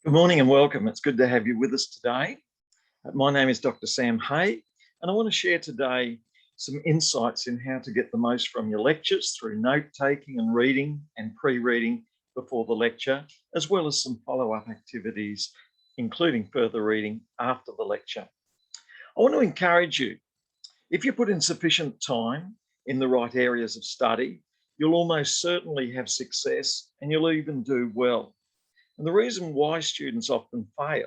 Good morning and welcome. It's good to have you with us today. My name is Dr. Sam Hay, and I want to share today some insights in how to get the most from your lectures through note-taking and reading and pre-reading before the lecture, as well as some follow-up activities, including further reading after the lecture. I want to encourage you, if you put in sufficient time in the right areas of study, you'll almost certainly have success and you'll even do well. And the reason why students often fail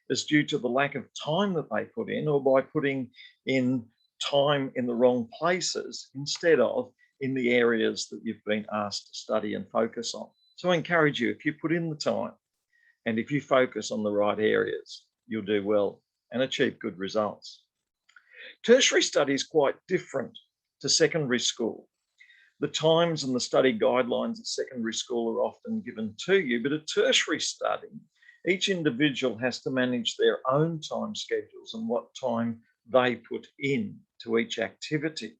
is due to the lack of time that they put in, or by putting in time in the wrong places instead of in the areas that you've been asked to study and focus on. So I encourage you, if you put in the time and if you focus on the right areas, you'll do well and achieve good results. Tertiary study is quite different to secondary school. The times and the study guidelines at secondary school are often given to you, but at tertiary study, each individual has to manage their own time schedules and what time they put in to each activity.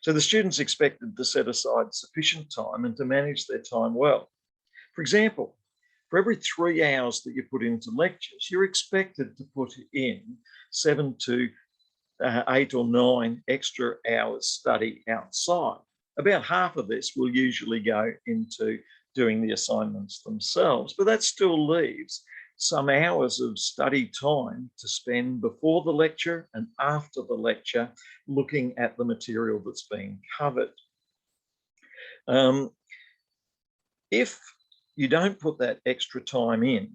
So the student's expected to set aside sufficient time and to manage their time well. For example, for every 3 hours that you put into lectures, you're expected to put in 7 to 8 or 9 extra hours study outside. About half of this will usually go into doing the assignments themselves, but that still leaves some hours of study time to spend before the lecture and after the lecture looking at the material that's being covered. If you don't put that extra time in,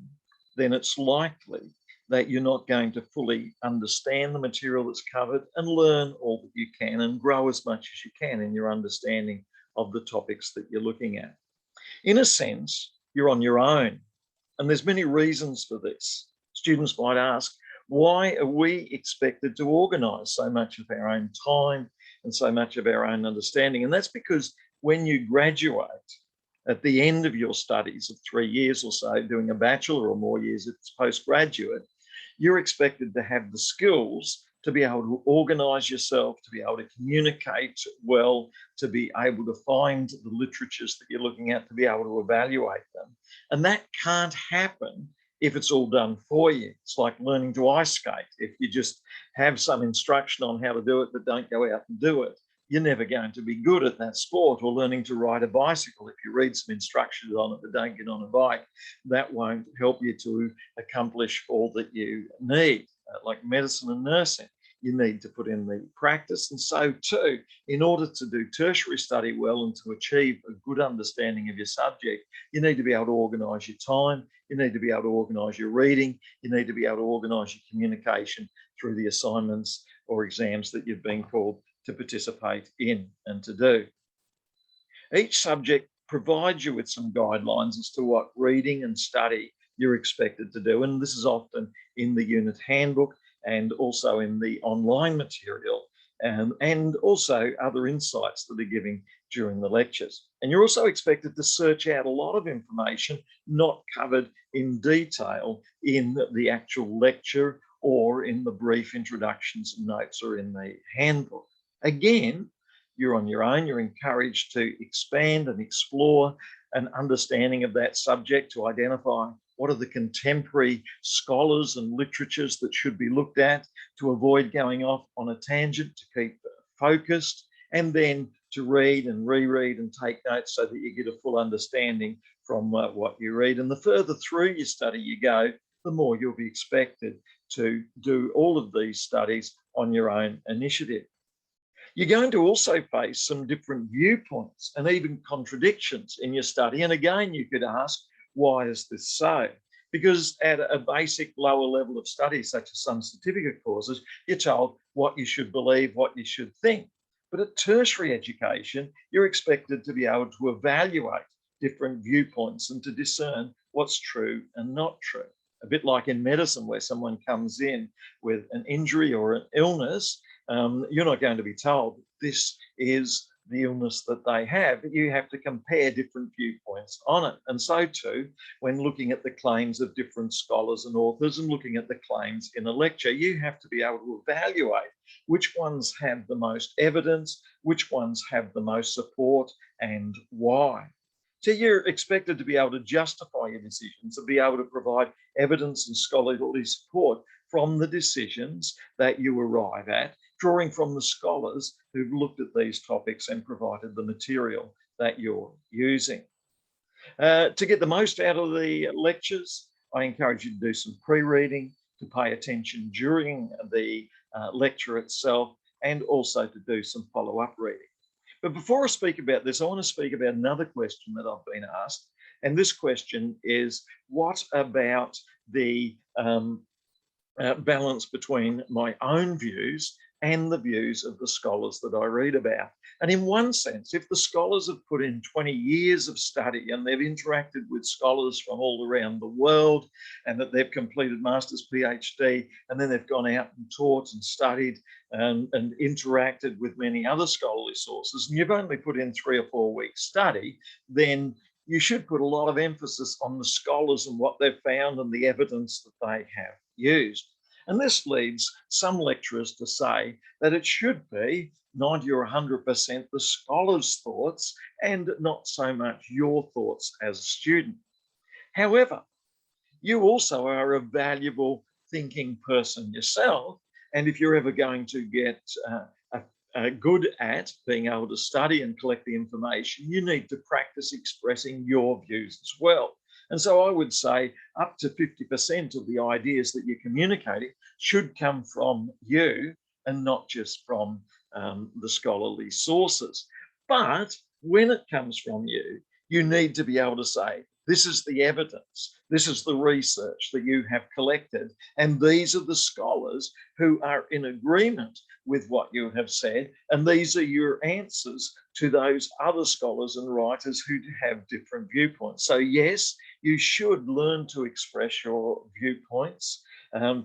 then it's likely that you're not going to fully understand the material that's covered and learn all that you can and grow as much as you can in your understanding of the topics that you're looking at. In a sense, you're on your own, and there's many reasons for this. Students might ask, why are we expected to organise so much of our own time and so much of our own understanding? And that's because when you graduate, at the end of your studies of 3 years or so, doing a bachelor or more years as postgraduate, you're expected to have the skills to be able to organise yourself, to be able to communicate well, to be able to find the literatures that you're looking at, to be able to evaluate them. And that can't happen if it's all done for you. It's like learning to ice skate. If you just have some instruction on how to do it, but don't go out and do it, you're never going to be good at that sport. Or learning to ride a bicycle. If you read some instructions on it but don't get on a bike, that won't help you to accomplish all that you need. Like medicine and nursing, you need to put in the practice. And so too, in order to do tertiary study well and to achieve a good understanding of your subject, you need to be able to organise your time, you need to be able to organise your reading, you need to be able to organise your communication through the assignments or exams that you've been called to participate in and to do. Each subject provides you with some guidelines as to what reading and study you're expected to do. And this is often in the unit handbook and also in the online material, and also other insights that are given during the lectures. And you're also expected to search out a lot of information not covered in detail in the actual lecture or in the brief introductions and notes or in the handbook. Again, you're on your own. You're encouraged to expand and explore an understanding of that subject, to identify what are the contemporary scholars and literatures that should be looked at, to avoid going off on a tangent, to keep focused, and then to read and reread and take notes so that you get a full understanding from what you read. And the further through your study you go, the more you'll be expected to do all of these studies on your own initiative. You're going to also face some different viewpoints and even contradictions in your study. And again, you could ask, why is this so? Because at a basic lower level of study, such as some certificate courses, you're told what you should believe, what you should think. But at tertiary education, you're expected to be able to evaluate different viewpoints and to discern what's true and not true. A bit like in medicine, where someone comes in with an injury or an illness, you're not going to be told this is the illness that they have. You have to compare different viewpoints on it. And so too, when looking at the claims of different scholars and authors and looking at the claims in a lecture, you have to be able to evaluate which ones have the most evidence, which ones have the most support, and why. So you're expected to be able to justify your decisions and be able to provide evidence and scholarly support from the decisions that you arrive at, drawing from the scholars who've looked at these topics and provided the material that you're using. To get the most out of the lectures, I encourage you to do some pre-reading, to pay attention during the lecture itself, and also to do some follow-up reading. But before I speak about this, I want to speak about another question that I've been asked. And this question is, what about the balance between my own views and the views of the scholars that I read about? And in one sense, if the scholars have put in 20 years of study and they've interacted with scholars from all around the world, and that they've completed master's, PhD, and then they've gone out and taught and studied and interacted with many other scholarly sources, and you've only put in 3 or 4 weeks study, then you should put a lot of emphasis on the scholars and what they've found and the evidence that they have used. And this leads some lecturers to say that it should be 90 or 100% the scholar's thoughts and not so much your thoughts as a student. However, you also are a valuable thinking person yourself. And if you're ever going to get good at being able to study and collect the information, you need to practice expressing your views as well. And so I would say up to 50% of the ideas that you're communicating should come from you and not just from the scholarly sources. But when it comes from you, you need to be able to say, this is the evidence, this is the research that you have collected, and these are the scholars who are in agreement with what you have said, and these are your answers to those other scholars and writers who have different viewpoints. So yes, you should learn to express your viewpoints,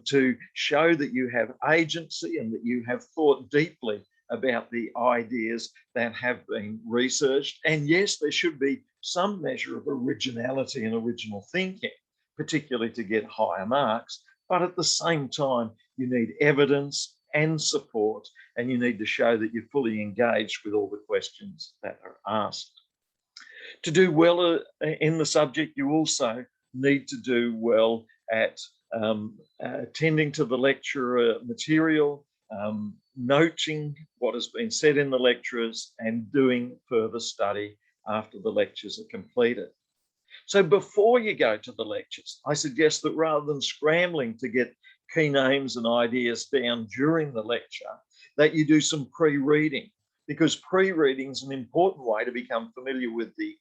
to show that you have agency and that you have thought deeply about the ideas that have been researched. And yes, there should be some measure of originality and original thinking, particularly to get higher marks. But at the same time, you need evidence and support, and you need to show that you're fully engaged with all the questions that are asked. To do well in the subject, you also need to do well at attending to the lecture material, noting what has been said in the lectures, and doing further study after the lectures are completed. So before you go to the lectures, I suggest that rather than scrambling to get key names and ideas down during the lecture, that you do some pre-reading, because pre-reading is an important way to become familiar with the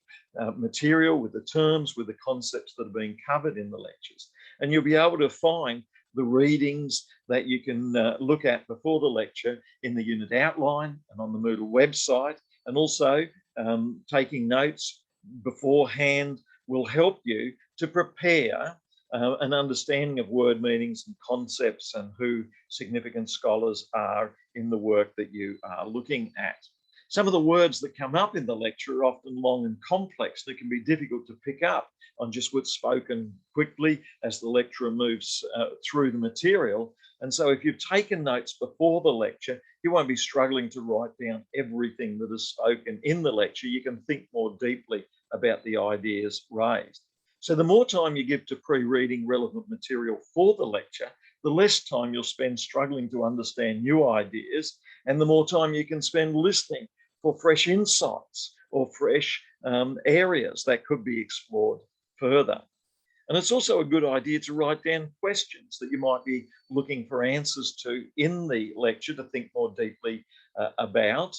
material, with the terms, with the concepts that are being covered in the lectures. And you'll be able to find the readings that you can look at before the lecture in the unit outline and on the Moodle website. And also taking notes beforehand will help you to prepare an understanding of word meanings and concepts and who significant scholars are in the work that you are looking at. Some of the words that come up in the lecture are often long and complex. They can be difficult to pick up on just what's spoken quickly as the lecturer moves through the material. And so if you've taken notes before the lecture, you won't be struggling to write down everything that is spoken in the lecture. You can think more deeply about the ideas raised. So the more time you give to pre-reading relevant material for the lecture, the less time you'll spend struggling to understand new ideas, and the more time you can spend listening for fresh insights or fresh areas that could be explored further. And it's also a good idea to write down questions that you might be looking for answers to in the lecture to think more deeply about.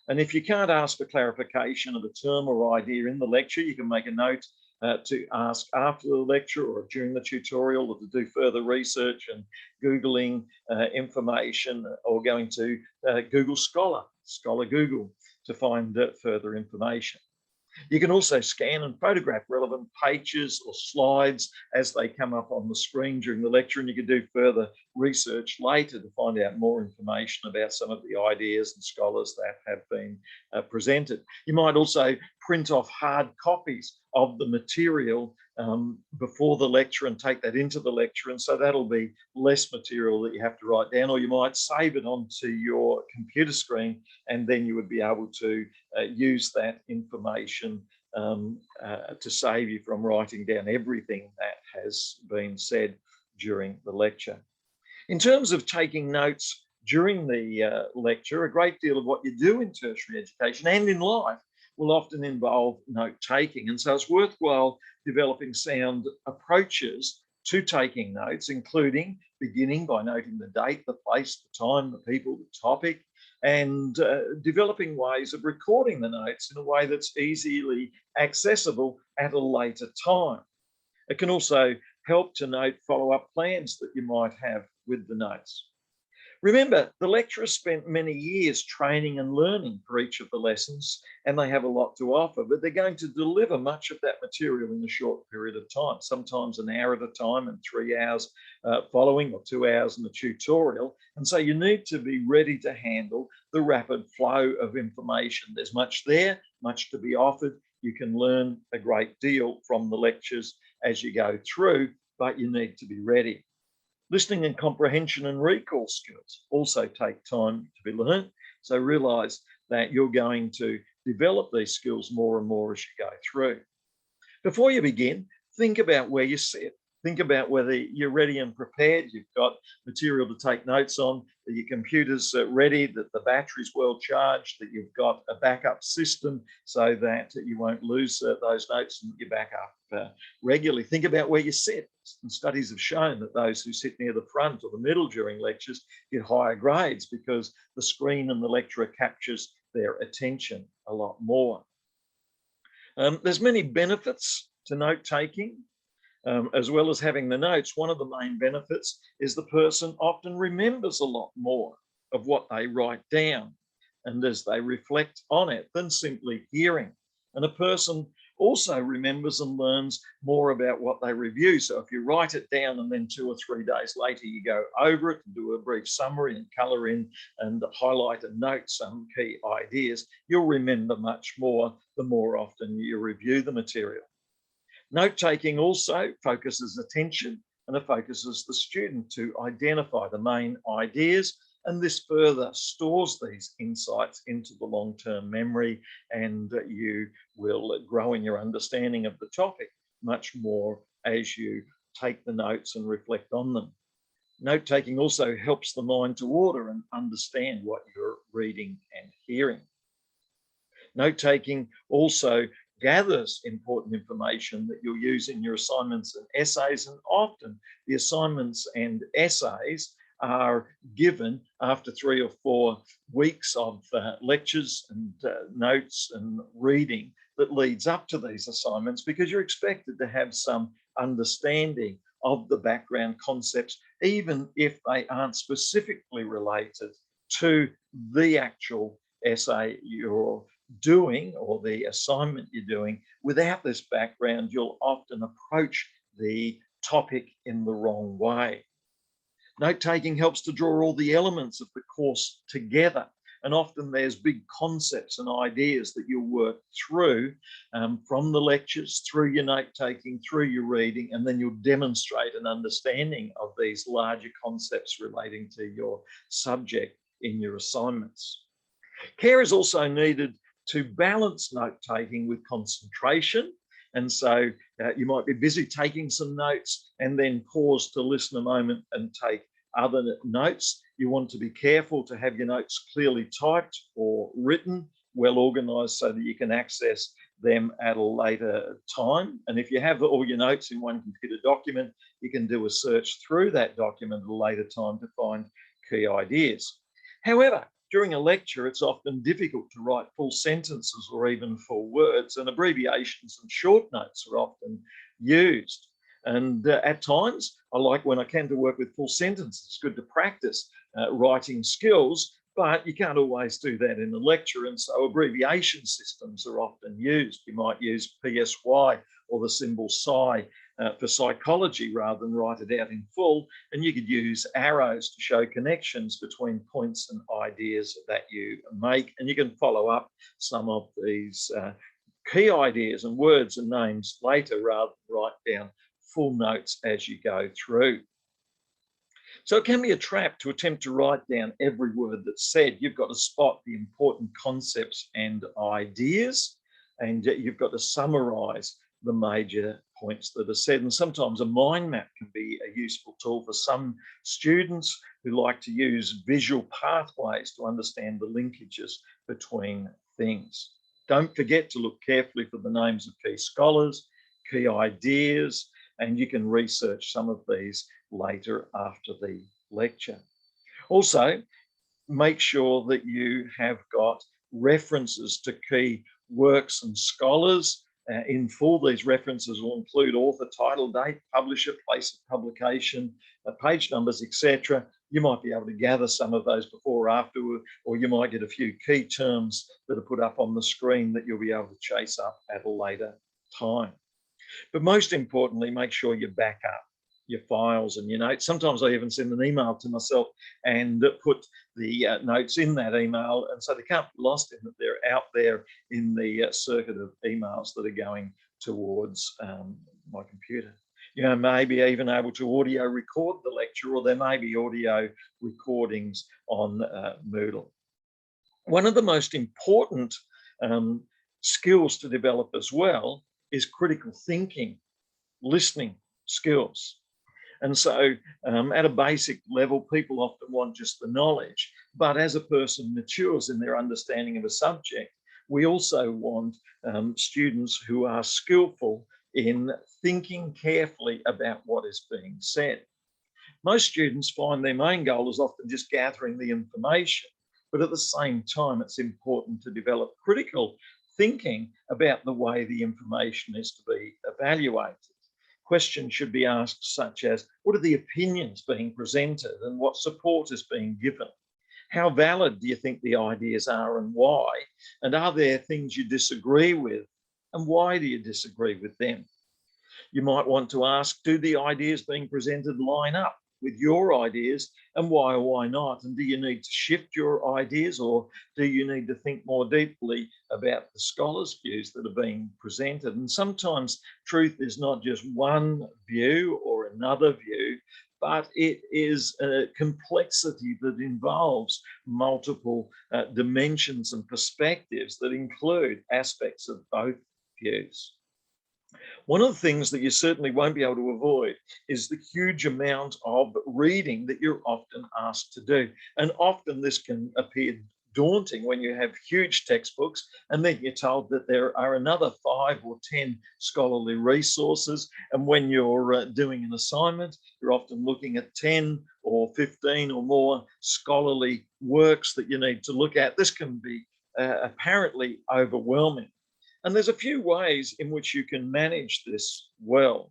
And if you can't ask for clarification of a term or idea in the lecture, you can make a note to ask after the lecture or during the tutorial, or to do further research and Googling information, or going to Google Scholar Google, to find further information. You can also scan and photograph relevant pages or slides as they come up on the screen during the lecture, and you can do further research later to find out more information about some of the ideas and scholars that have been presented. You might also print off hard copies of the material before the lecture and take that into the lecture, and so that'll be less material that you have to write down, or you might save it onto your computer screen, and then you would be able to use that information to save you from writing down everything that has been said during the lecture. In terms of taking notes during the lecture, a great deal of what you do in tertiary education and in life will often involve note taking. And so it's worthwhile developing sound approaches to taking notes, including beginning by noting the date, the place, the time, the people, the topic, and developing ways of recording the notes in a way that's easily accessible at a later time. It can also help to note follow-up plans that you might have with the notes. Remember, the lecturer spent many years training and learning for each of the lessons, and they have a lot to offer, but they're going to deliver much of that material in a short period of time, sometimes an hour at a time and 3 hours following, or 2 hours in the tutorial. And so you need to be ready to handle the rapid flow of information. There's much there, much to be offered. You can learn a great deal from the lectures as you go through, but you need to be ready. Listening and comprehension and recall skills also take time to be learned. So realize that you're going to develop these skills more and more as you go through. Before you begin, think about where you sit. Think about whether you're ready and prepared, you've got material to take notes on, that your computer's ready, that the battery's well charged, that you've got a backup system so that you won't lose those notes and you back up regularly. Think about where you sit. And studies have shown that those who sit near the front or the middle during lectures get higher grades because the screen and the lecturer captures their attention a lot more. There's many benefits to note taking. As well as having the notes, one of the main benefits is the person often remembers a lot more of what they write down and as they reflect on it than simply hearing. And a person also remembers and learns more about what they review. So if you write it down and then 2 or 3 days later you go over it and do a brief summary and colour in and highlight and note some key ideas, you'll remember much more the more often you review the material. Note-taking also focuses attention and it focuses the student to identify the main ideas, and this further stores these insights into the long-term memory, and you will grow in your understanding of the topic much more as you take the notes and reflect on them. Note-taking also helps the mind to order and understand what you're reading and hearing. Note-taking also gathers important information that you'll use in your assignments and essays, and often the assignments and essays are given after 3 or 4 weeks of lectures and notes and reading that leads up to these assignments, because you're expected to have some understanding of the background concepts, even if they aren't specifically related to the actual essay you're doing or the assignment you're doing. Without this background, you'll often approach the topic in the wrong way. Note-taking helps to draw all the elements of the course together, and often there's big concepts and ideas that you'll work through from the lectures, through your note-taking, through your reading, and then you'll demonstrate an understanding of these larger concepts relating to your subject in your assignments. Care is also needed to balance note-taking with concentration. And so you might be busy taking some notes and then pause to listen a moment and take other notes. You want to be careful to have your notes clearly typed or written, well organized, so that you can access them at a later time. And if you have all your notes in one computer document, you can do a search through that document at a later time to find key ideas. However, during a lecture, it's often difficult to write full sentences or even full words, and abbreviations and short notes are often used. And at times, I like when I can to work with full sentences. It's good to practice writing skills, but you can't always do that in a lecture, and so abbreviation systems are often used. You might use PSY or the symbol PSI for psychology rather than write it out in full, and you could use arrows to show connections between points and ideas that you make, and you can follow up some of these key ideas and words and names later rather than write down full notes as you go through. So it can be a trap to attempt to write down every word that's said. You've got to spot the important concepts and ideas. and you've got to summarise the major points that are said. And sometimes a mind map can be a useful tool for some students who like to use visual pathways to understand the linkages between things. Don't forget to look carefully for the names of key scholars, key ideas, and you can research some of these later after the lecture. Also, make sure that you have got references to key works and scholars. In full, these references will include author, title, date, publisher, place of publication, page numbers, etc. You might be able to gather some of those before or after, or you might get a few key terms that are put up on the screen that you'll be able to chase up at a later time. But most importantly, make sure you back up your files and your notes. Sometimes I even send an email to myself and put the notes in that email, and so they can't be lost in that. They're out there in the circuit of emails that are going towards my computer. You know, maybe even able to audio record the lecture, or there may be audio recordings on Moodle. One of the most important skills to develop as well is critical thinking, listening skills. And so at a basic level, people often want just the knowledge, but as a person matures in their understanding of a subject, we also want students who are skillful in thinking carefully about what is being said. Most students find their main goal is often just gathering the information, but at the same time, it's important to develop critical thinking about the way the information is to be evaluated. Questions should be asked such as, what are the opinions being presented and what support is being given? How valid do you think the ideas are and why? And are there things you disagree with? And why do you disagree with them? You might want to ask, do the ideas being presented line up with your ideas, and why or why not? And do you need to shift your ideas, or do you need to think more deeply about the scholars' views that are being presented? And sometimes truth is not just one view or another view, but it is a complexity that involves multiple dimensions and perspectives that include aspects of both views. One of the things that you certainly won't be able to avoid is the huge amount of reading that you're often asked to do. And often this can appear daunting when you have huge textbooks and then you're told that there are another 5 or 10 scholarly resources. And when you're doing an assignment, you're often looking at 10 or 15 or more scholarly works that you need to look at. This can be apparently overwhelming. And there's a few ways in which you can manage this well.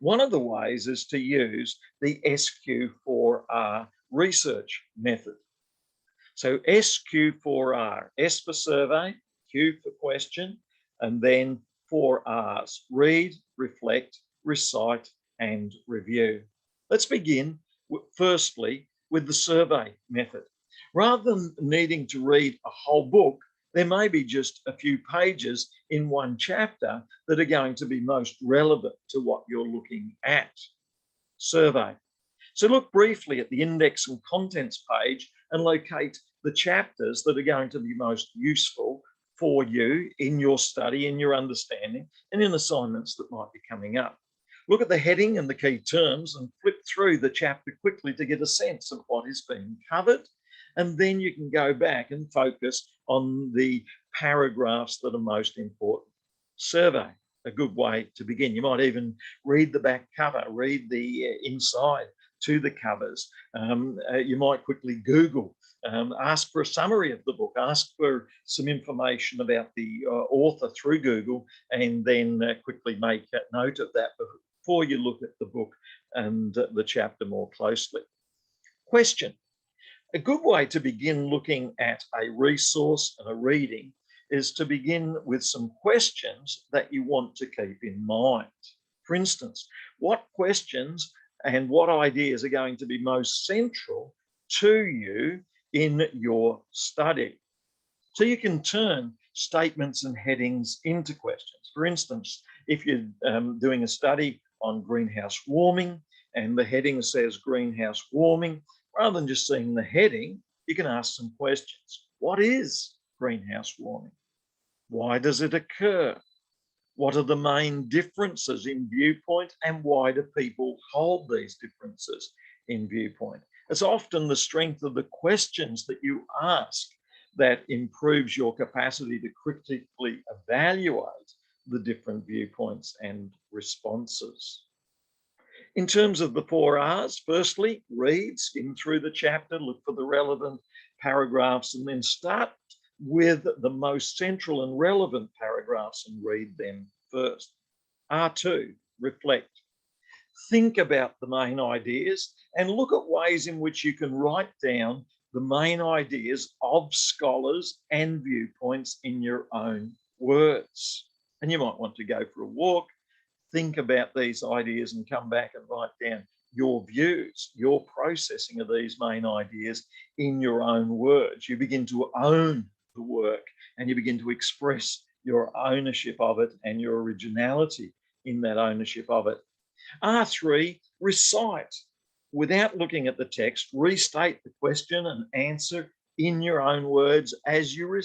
One of the ways is to use the SQ4R research method. So SQ4R, S for survey, Q for question, and then 4 R's, read, reflect, recite, and review. Let's begin firstly with the survey method. Rather than needing to read a whole book, there may be just a few pages in one chapter that are going to be most relevant to what you're looking at. Survey. So look briefly at the index and contents page and locate the chapters that are going to be most useful for you in your study, in your understanding, and in assignments that might be coming up. Look at the heading and the key terms and flip through the chapter quickly to get a sense of what is being covered. And then you can go back and focus on the paragraphs that are most important. Survey, a good way to begin. You might even read the back cover, read the inside to the covers. You might quickly Google, ask for a summary of the book, ask for some information about the author through Google, and then quickly make a note of that before you look at the book and the chapter more closely. Question. A good way to begin looking at a resource and a reading is to begin with some questions that you want to keep in mind. For instance, what questions and what ideas are going to be most central to you in your study? So you can turn statements and headings into questions. For instance, if you're doing a study on greenhouse warming and the heading says greenhouse warming, rather than just seeing the heading, you can ask some questions. What is greenhouse warming? Why does it occur? What are the main differences in viewpoint, and why do people hold these differences in viewpoint? It's often the strength of the questions that you ask that improves your capacity to critically evaluate the different viewpoints and responses. In terms of the 4 R's, firstly, read, skim through the chapter, look for the relevant paragraphs, and then start with the most central and relevant paragraphs and read them first. R2, reflect. Think about the main ideas and look at ways in which you can write down the main ideas of scholars and viewpoints in your own words. And you might want to go for a walk, think about these ideas, and come back and write down your views, your processing of these main ideas in your own words. You begin to own the work and you begin to express your ownership of it and your originality in that ownership of it. R3, recite. Without looking at the text, restate the question and answer in your own words as you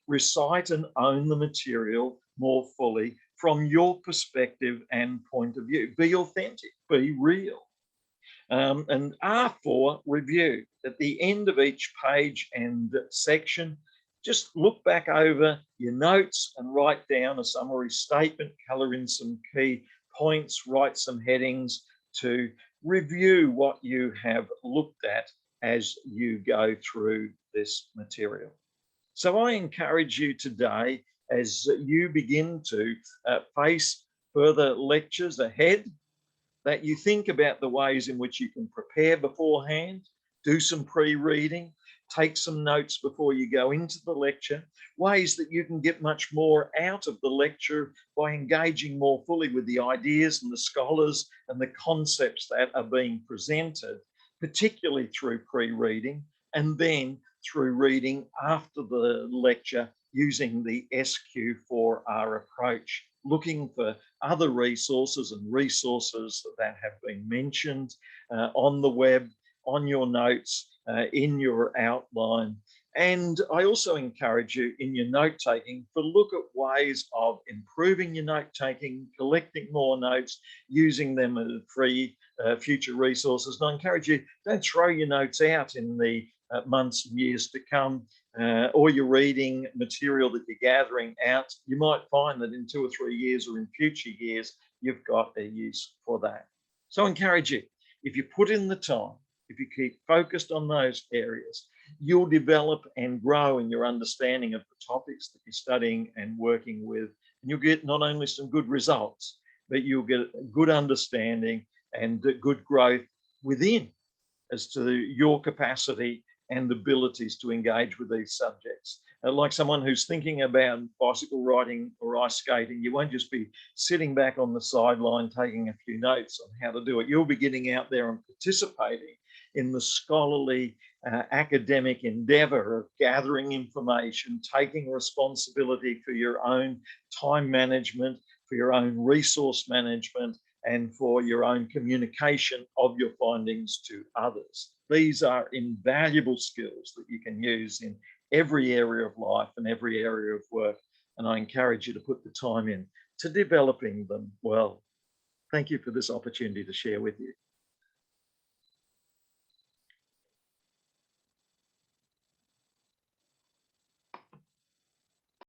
recite and own the material more fully from your perspective and point of view. Be authentic, be real. And R4, review. At the end of each page and section, just look back over your notes and write down a summary statement, colour in some key points, write some headings to review what you have looked at as you go through this material. So I encourage you today, as you begin to face further lectures ahead, that you think about the ways in which you can prepare beforehand, do some pre-reading, take some notes before you go into the lecture, ways that you can get much more out of the lecture by engaging more fully with the ideas and the scholars and the concepts that are being presented, particularly through pre-reading, and then through reading after the lecture using the SQ4R approach, looking for other resources and resources that have been mentioned on the web, on your notes, in your outline. And I also encourage you in your note taking to look at ways of improving your note taking, collecting more notes, using them as free future resources. And I encourage you, don't throw your notes out in the months and years to come, or you're reading material that you're gathering out. You might find that in 2 or 3 years or in future years, you've got a use for that. So I encourage you, if you put in the time, if you keep focused on those areas, you'll develop and grow in your understanding of the topics that you're studying and working with. And you'll get not only some good results, but you'll get a good understanding and good growth within as to your capacity and abilities to engage with these subjects. Like someone who's thinking about bicycle riding or ice skating, you won't just be sitting back on the sideline taking a few notes on how to do it. You'll be getting out there and participating in the scholarly academic endeavour of gathering information, taking responsibility for your own time management, for your own resource management, and for your own communication of your findings to others. These are invaluable skills that you can use in every area of life and every area of work. And I encourage you to put the time in to developing them well. Thank you for this opportunity to share with you.